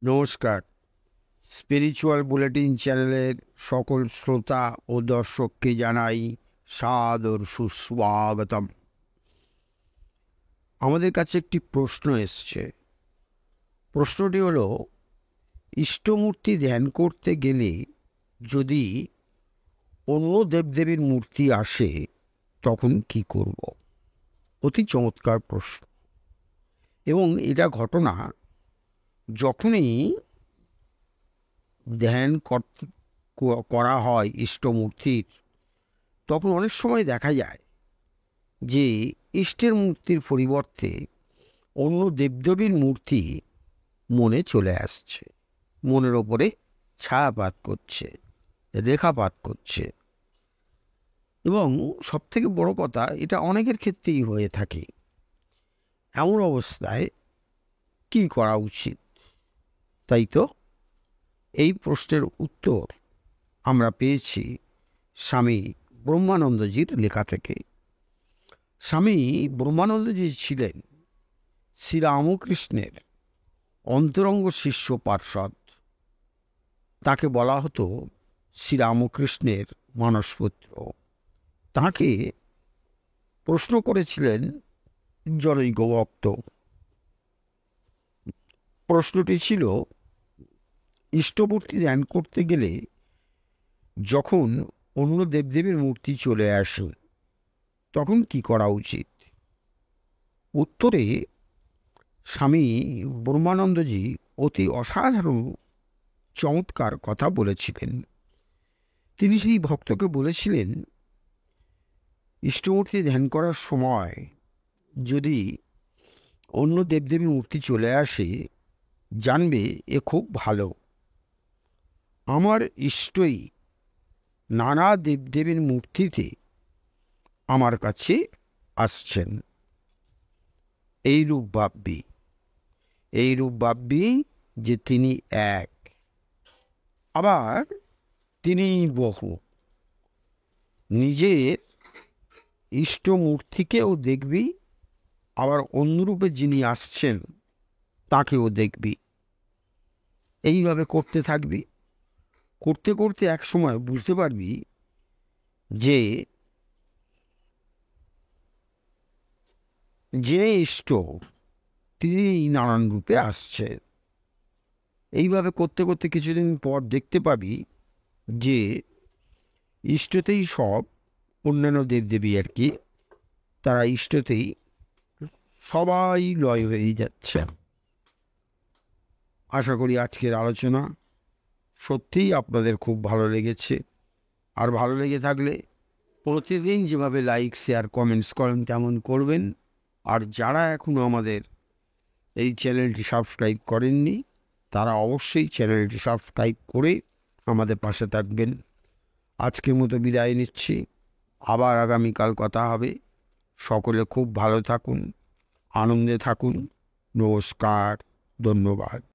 নমস্কার। Spiritual bulletin চ্যানেলের সকল শ্রোতা ও দর্শককে জানাই সাদর সুস্বাগতম। আমাদের কাছে একটি প্রশ্ন এসছে। প্রশ্নটি হলো, ইষ্টমূর্তি ধ্যান করতে গেলে যদি অন্য দেবদেবীর মূর্তি আসে তখন কি করব? অতি চমৎকার প্রশ্ন। এবং এটা ঘটনা যখনই ধ্যান করা হয় ইষ্টমূর্তির, তখন অনেক সময় দেখা যায় যে ইষ্টের মূর্তির পরিবর্তে অন্য দেবদেবীর মূর্তি মনে চলে আসছে, মনের ওপরে ছায়াপাত করছে, রেখাপাত করছে। এবং সবথেকে বড় কথা, এটা অনেকের ক্ষেত্রেই হয়ে থাকে। এমন অবস্থায় কি করা উচিত? তাই তো এই প্রশ্নের উত্তর আমরা পেয়েছি স্বামী ব্রহ্মানন্দজির লেখা থেকে। স্বামী ব্রহ্মানন্দজি ছিলেন শ্রীরামকৃষ্ণের অন্তরঙ্গ শিষ্য পার্ষদ। তাকে বলা হতো শ্রীরামকৃষ্ণের মানসপুত্র। তাকে প্রশ্ন করেছিলেন জনৈক ভক্ত। প্রশ্নটি ছিল, ইষ্টমূর্তি ধ্যান করতে গেলে যখন অন্য দেবদেবীর মূর্তি চলে আসে তখন কি করা উচিত? উত্তরে স্বামী ব্রহ্মানন্দজি অতি অসাধারণ চমৎকার কথা বলেছিলেন। তিনি সেই ভক্তকে বলেছিলেন, ইষ্টমূর্তি ধ্যান করার সময় যদি অন্য দেবদেবীর মূর্তি চলে আসে, জানবে এ খুব ভালো। আমার ইষ্টই নানা দেবদেবীর মূর্তিতে আমার কাছে আসছেন। এইরূপ ভাববি যে তিনি এক, আবার তিনি বহু। নিজের ইষ্টমূর্তিকেও দেখবি, আবার অন্যরূপে যিনি আসছেন তাকেও দেখবি। এইভাবে করতে থাকবি। করতে করতে এক সময় বুঝতে পারবি যে যিনি ইষ্ট তিনি নানান রূপে আসছে। এইভাবে করতে করতে কিছুদিন পর দেখতে পাবি যে ইষ্টতেই সব, অন্যান্য দেবদেবী আর কি, তারা ইষ্টতেই সবাই লয় হয়ে যাচ্ছে। আশা করি আজকের আলোচনা সত্যিই আপনাদের খুব ভালো লেগেছে। আর ভালো লেগে থাকলে প্রতিদিন যেভাবে লাইক, শেয়ার, কমেন্টস করেন তেমন করবেন। আর যারা এখনও আমাদের এই চ্যানেলটি সাবস্ক্রাইব করেননি, তারা অবশ্যই চ্যানেলটি সাবস্ক্রাইব করে আমাদের পাশে থাকবেন। আজকের মতো বিদায় নিচ্ছি। আবার আগামীকাল কথা হবে। সকলে খুব ভালো থাকুন, আনন্দে থাকুন। নমস্কার, ধন্যবাদ।